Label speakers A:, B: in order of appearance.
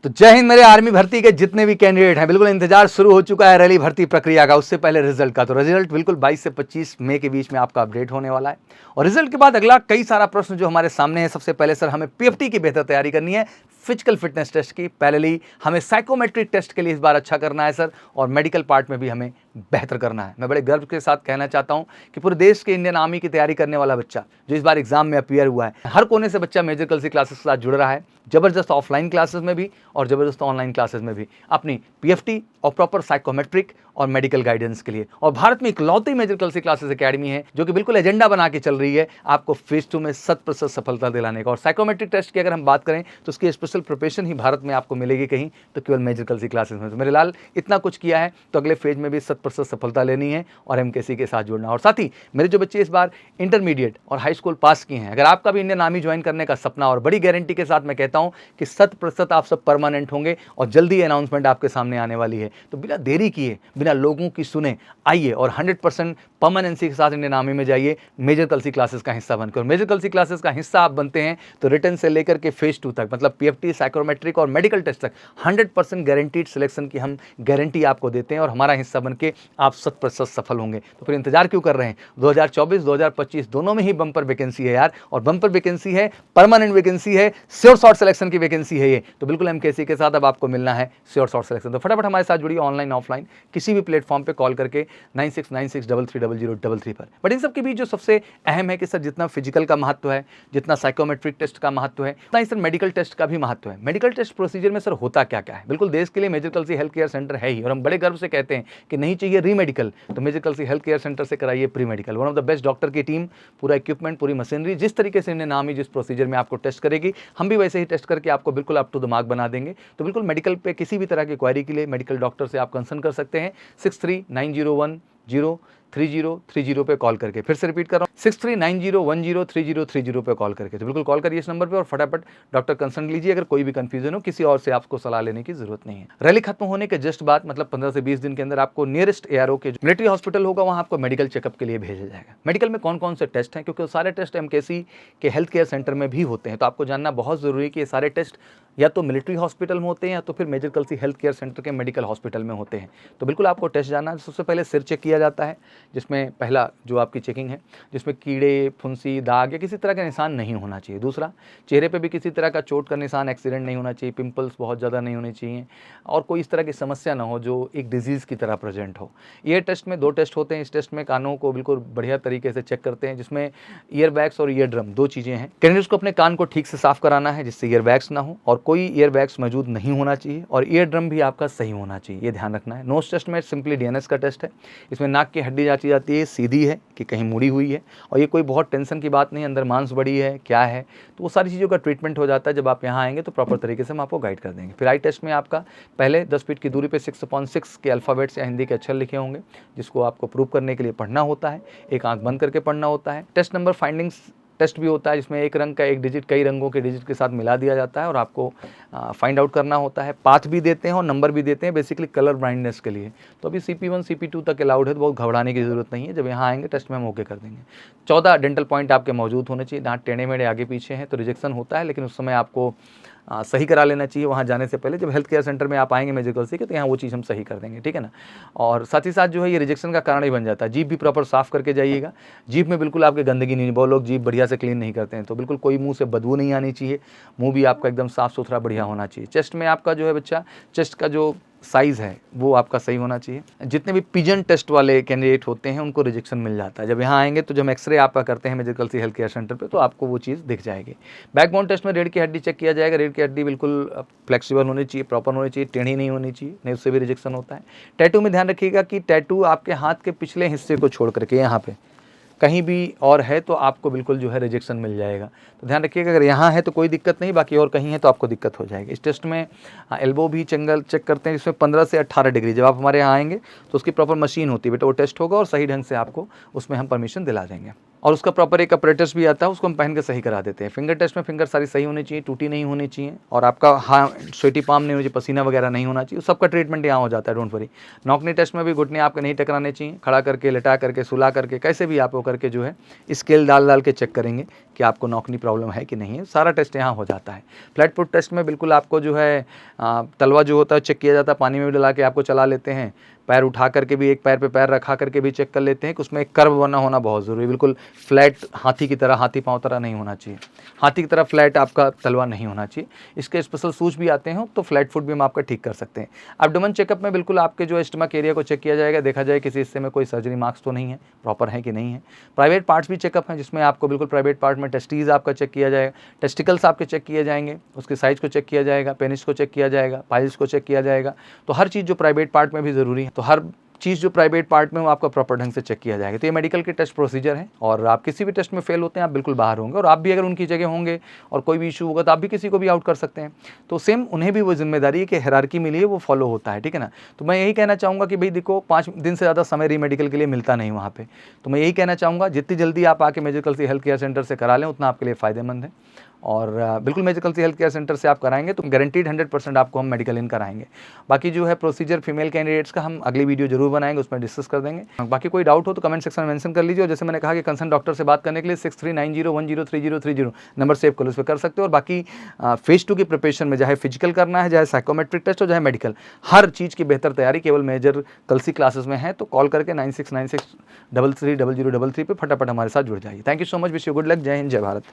A: तो जय हिंद मेरे आर्मी भर्ती के जितने भी कैंडिडेट हैं, बिल्कुल इंतजार शुरू हो चुका है रैली भर्ती प्रक्रिया का। उससे पहले रिजल्ट का, तो रिजल्ट बिल्कुल 22 से 25 मई के बीच में आपका अपडेट होने वाला है। और रिजल्ट के बाद अगला कई सारा प्रश्न जो हमारे सामने है। सबसे पहले सर हमें पीएफटी की बेहतर तैयारी करनी है, फिजिकल फिटनेस टेस्ट की। पहले हमें साइकोमेट्रिक टेस्ट के लिए इस बार अच्छा करना है सर, और मेडिकल पार्ट में भी हमें बेहतर करना है। मैं बड़े गर्व के साथ कहना चाहता हूं कि पूरे देश के इंडियन आर्मी की तैयारी करने वाला बच्चा जो इस बार एग्जाम में अपीयर हुआ है, हर कोने से बच्चा मेजर कल्सी क्लासेस के साथ जुड़ रहा है। जबरदस्त ऑफलाइन क्लासेस में भी और जबरदस्त ऑनलाइन क्लासेस में भी अपनी पीएफटी और प्रॉपर साइकोमेट्रिक और मेडिकल गाइडेंस के लिए। और भारत में इकलौती मेजर कल्सी क्लासेस एकेडमी है जो कि बिल्कुल एजेंडा बना के चल रही है आपको फेज 2 में 100% सफलता दिलाने का। और साइकोमेट्रिक टेस्ट की अगर हम बात करें तो उसकी स्पेशल प्रिपरेशन ही भारत में आपको मिलेगी कहीं, तो केवल मेजर कल्सी क्लासेस में। तो मेरे लाल इतना कुछ किया है तो अगले फेज में भी 100% सफलता लेनी है और एमकेसी के साथ जुड़ना। और साथ ही मेरे जो बच्चे इस बार इंटरमीडिएट और हाई स्कूल पास किए हैं, अगर आपका भी इंडियन आर्मी ज्वाइन करने का सपना, और बड़ी गारंटी के साथ मैं कहता हूं कि 100% आप सब परमानेंट होंगे और जल्दी अनाउंसमेंट आपके सामने आने वाली है। तो बिना देरी किए, बिना लोगों की सुने आइए और 100% परमानेंसी के साथ इंडियन आर्मी में जाइए, मेजर कल्सी क्लासेस का हिस्सा बनकर। और मेजर कल्सी क्लासेस का हिस्सा आप बनते हैं तो रिटर्न से लेकर के फेज 2 तक, मतलब पीएफटी, साइकोमेट्रिक और मेडिकल टेस्ट तक 100% गारंटीड सिलेक्शन की हम गारंटी आपको देते हैं और हमारा हिस्सा बनके आप 100% सफल होंगे। तो फिर इंतजार क्यों कर रहे हैं? 2024 2025 दोनों में ही बम्पर वैकेंसी है यार, और बम्पर वैकेंसी है, परमानेंट वैकेंसी है, श्योर शॉर्ट सिलेक्शन की वैकेंसी है ये। तो बिल्कुल एमकेसी के साथ अब आपको मिलना है श्योर शॉर्ट सिलेक्शन। तो फटाफट हमारे साथ जुड़िए ऑनलाइन ऑफलाइन किसी भी प्लेटफॉर्म पे कॉल करके 9696330033 पर। बट इन सब के बीच जो सबसे अहम है कि सर जितना फिजिकल का महत्व है, जितना साइकोमेट्रिक टेस्ट का महत्व है, उतना ही सर मेडिकल टेस्ट का भी महत्व है। मेडिकल टेस्ट प्रोसीजर में सर होता क्या क्या है? बिल्कुल देश के लिए major Kalsi health care centre है ही, और हम बड़े गर्व से कहते हैं कि नहीं चाहिए री मेडिकल तो major Kalsi health care centre से कराइए pre medical. One of the best doctor की टीम, पूरा इक्विपमेंट, पूरी मशीनरी, जिस तरीके से इंडियन आर्मी जिस प्रोसीजर में आपको टेस्ट करेगी, हम भी वैसे ही टेस्ट करके आपको बिल्कुल अप टू द मार्क बना देंगे। तो बिल्कुल मेडिकल पे किसी भी तरह की क्वारी के लिए मेडिकल डॉक्टर से आप कंसर्न कर सकते हैं 6390103030 पे कॉल करके। फिर से रिपीट कर रहा हूँ 6390103030 पे कॉल करके। तो बिल्कुल कॉल करिए इस नंबर पे और फटाफट डॉक्टर कंसर्न लीजिए। अगर कोई भी कंफ्यूजन हो, किसी और से आपको सलाह लेने की जरूरत नहीं है। रैली खत्म होने के जस्ट बाद, मतलब 15 से 20 दिन के अंदर, आपको नियरेस्ट एआरओ के मिलिट्री हॉस्पिटल होगा, वहाँ आपको मेडिकल चेकअप के लिए भेजा जाएगा। मेडिकल में कौन कौन से टेस्ट हैं, क्योंकि सारे टेस्ट एमकेसी के हेल्थ केयर सेंटर में भी होते हैं। तो आपको जानना बहुत जरूरी है कि ये सारे टेस्ट या तो मिलिट्री हॉस्पिटल में होते हैं या तो फिर major Kalsi health care centre के मेडिकल हॉस्पिटल में होते हैं। तो बिल्कुल आपको टेस्ट जानना है। सबसे पहले सिर चेक किया जाता है, जिसमें पहला जो आपकी चेकिंग है, जिसमें कीड़े, फुंसी, दाग या किसी तरह का निशान नहीं होना चाहिए। दूसरा, चेहरे पे भी किसी तरह का चोट का निशान, एक्सीडेंट नहीं होना चाहिए, पिंपल्स बहुत ज़्यादा नहीं होने चाहिए, और कोई इस तरह की समस्या ना हो जो एक डिजीज़ की तरह प्रेजेंट हो। ईयर टेस्ट में 2 टेस्ट होते हैं। इस टेस्ट में कानों को बिल्कुल बढ़िया तरीके से चेक करते हैं, जिसमें ईयर बैग्स और ईयर ड्रम 2 चीज़ें हैं। कैंडिडेट्स को अपने कान को ठीक से साफ कराना है जिससे ईयर बैग्स ना हो, और कोई ईयर बैग्स मौजूद नहीं होना चाहिए, और ईयर ड्रम भी आपका सही होना चाहिए, ये ध्यान रखना है। नोज टेस्ट में सिंपली डीएनएस का टेस्ट है। इसमें नाक की हड्डी जांची जाती है, सीधी है कि कहीं मुड़ी हुई है, और ये कोई बहुत टेंशन की बात नहीं, अंदर मांस बड़ी है क्या है, तो वो सारी चीज़ों का ट्रीटमेंट हो जाता है। जब आप यहाँ आएंगे तो प्रॉपर तरीके से हम आपको गाइड कर देंगे। फिर आई टेस्ट में आपका पहले 10 फीट की दूरी पे 6/6 के अल्फ़ाबेट्स या हिंदी के अक्षर लिखे होंगे, जिसको आपको प्रूव करने के लिए पढ़ना होता है, एक आंख बंद करके पढ़ना होता है। टेस्ट नंबर फाइंडिंग्स टेस्ट भी होता है, जिसमें एक रंग का एक डिजिट कई रंगों के डिजिट के साथ मिला दिया जाता है और आपको फाइंड आउट करना होता है। पाथ भी देते हैं और नंबर भी देते हैं, बेसिकली कलर ब्लाइंडनेस के लिए। तो अभी CP1 CP2 तक अलाउड है, तो बहुत घबराने की जरूरत नहीं है। जब यहाँ आएंगे टेस्ट में हम ओके कर देंगे। 14 डेंटल पॉइंट आपके मौजूद होने चाहिए। दांत टेढ़े मेढ़े आगे पीछे हैं तो रिजेक्शन होता है, लेकिन उस समय आपको सही करा लेना चाहिए वहाँ जाने से पहले। जब हेल्थ केयर सेंटर में आप आएंगे मेजर कल्सी के, तो यहाँ वो चीज़ हम सही कर देंगे, ठीक है ना। और साथ ही साथ जो है ये रिजेक्शन का कारण ही बन जाता है। जीभ भी प्रॉपर साफ करके जाइएगा। जीभ में बिल्कुल आपके गंदगी नहीं, बहुत लोग जीभ बढ़िया से क्लीन नहीं करते हैं, तो बिल्कुल कोई मुंह से बदबू नहीं आनी चाहिए। मुंह भी आपका एकदम साफ सुथरा बढ़िया होना चाहिए। चेस्ट में आपका जो है बच्चा, चेस्ट का जो साइज़ है वो आपका सही होना चाहिए। जितने भी पिजन टेस्ट वाले कैंडिडेट होते हैं उनको रिजेक्शन मिल जाता है। जब यहाँ आएंगे तो जब एक्सरे आपका करते हैं major Kalsi health care centre पे, तो आपको वो चीज़ दिख जाएगी। बैकबोन टेस्ट में रीढ़ की हड्डी चेक किया जाएगा। रीढ़ की हड्डी बिल्कुल फ्लेक्सिबल होनी चाहिए, प्रॉपर होनी चाहिए, टेढ़ी नहीं होनी चाहिए, नहीं उससे भी रिजेक्शन होता है। टैटू में ध्यान रखिएगा कि टैटू आपके हाथ के पिछले हिस्से को छोड़ करके यहाँ पे कहीं भी और है तो आपको बिल्कुल जो है रिजेक्शन मिल जाएगा। तो ध्यान रखिएगा, अगर यहाँ है तो कोई दिक्कत नहीं, बाकी और कहीं है तो आपको दिक्कत हो जाएगी। इस टेस्ट में एल्बो भी चेंगल चेक करते हैं, जिसमें 15 से 18 डिग्री। जब आप हमारे यहाँ आएंगे तो उसकी प्रॉपर मशीन होती है बेटा, वो टेस्ट होगा और सही ढंग से आपको उसमें हम परमिशन दिला देंगे। और उसका प्रॉपर एक अपरेटस भी आता है, उसको हम पहन के सही करा देते हैं। फिंगर टेस्ट में फिंगर सारी सही होनी चाहिए, टूटी नहीं होनी चाहिए, और आपका स्वेटी पाम नहीं होनी चाहिए, पसीना वगैरह नहीं होना चाहिए। सबका ट्रीटमेंट यहाँ हो जाता है, डोंट वरी। नॉकनी टेस्ट में भी घुटने आपके नहीं टकराने चाहिए, खड़ा करके, लेटा करके, सुला करके, कैसे भी आप वो करके जो है स्केल डाल के चेक करेंगे कि आपको नॉकनी प्रॉब्लम है कि नहीं है। सारा टेस्ट यहाँ हो जाता है। फ्लैट फुट टेस्ट में बिल्कुल आपको जो है तलवा जो होता है चेक किया जाता है, पानी में भी डला के आपको चला लेते हैं। पैर उठा करके भी, एक पैर पे पैर रखा करके भी चेक कर लेते हैं कि उसमें एक कर्व बना होना बहुत ज़रूरी है। बिल्कुल फ्लैट हाथी की तरह, हाथी पाँव तरह नहीं होना चाहिए, हाथी की तरह फ्लैट आपका तलवा नहीं होना चाहिए। इसके स्पेशल सूच भी आते हैं, तो फ्लैट फुट भी हम आपका ठीक कर सकते हैं। एब्डोमेन चेकअप में बिल्कुल आपके जो स्टमक एरिया को चेक किया जाएगा, देखा जाए किसी हिस्से में कोई सर्जरी मार्क्स तो नहीं है, प्रॉपर है कि नहीं है। प्राइवेट पार्ट्स भी चेकअप हैं, जिसमें आपको बिल्कुल प्राइवेट पार्ट में टेस्टीज आपका चेक किया जाएगा, टेस्टिकल्स आपके चेक किए जाएंगे, उसके साइज़ को चेक किया जाएगा, पेनिस को चेक किया जाएगा, पाइल्स को चेक किया जाएगा। तो हर चीज़ जो प्राइवेट पार्ट में भी ज़रूरी है, तो हर चीज़ जो प्राइवेट पार्ट में वो आपका प्रॉपर ढंग से चेक किया जाएगा। तो ये मेडिकल के टेस्ट प्रोसीजर है, और आप किसी भी टेस्ट में फेल होते हैं आप बिल्कुल बाहर होंगे, और आप भी अगर उनकी जगह होंगे और कोई भी इशू होगा तो आप भी किसी को भी आउट कर सकते हैं। तो सेम उन्हें भी वो जिम्मेदारी है कि हायरार्की मिली है वो फॉलो होता है, ठीक है ना। तो मैं यही कहना चाहूँगा कि भाई देखो 5 दिन से ज़्यादा समय री मेडिकल के लिए मिलता नहीं वहाँ पर। तो मैं यही कहना चाहूँगा जितनी जल्दी आप आके major Kalsi health care centre से करा लें उतना आपके लिए फ़ायदेमंद है। और बिल्कुल major Kalsi health care centre से आप कराएंगे तो गारंटीड 100% आपको हम मेडिकल इन कराएंगे। बाकी जो है प्रोसीजर फीमेल कैंडिडेट्स का हम अगली वीडियो जरूर बनाएंगे, उसमें डिस्कस कर देंगे। बाकी कोई डाउट हो तो कमेंट सेक्शन में मेंशन कर लीजिए, और जैसे मैंने कहा कि कंसर्न डॉक्टर से बात करने के लिए 6390103030 नंबर सेव कर लो, उस पर कर सकते हो। और बाकी फेज 2 की प्रिपरेशन में चाहे फिजिकल करना है, चाहे साइकोमेट्रिक टेस्ट हो, चाहे मेडिकल, हर चीज़ की बेहतर तैयारी केवल मेजर कल्सी क्लासेस में है। तो कॉल करके 9696330033 पे फटाफट हमारे साथ जुड़ जाइए। Thank you so much, wish you good luck, जय हिंद, जय भारत।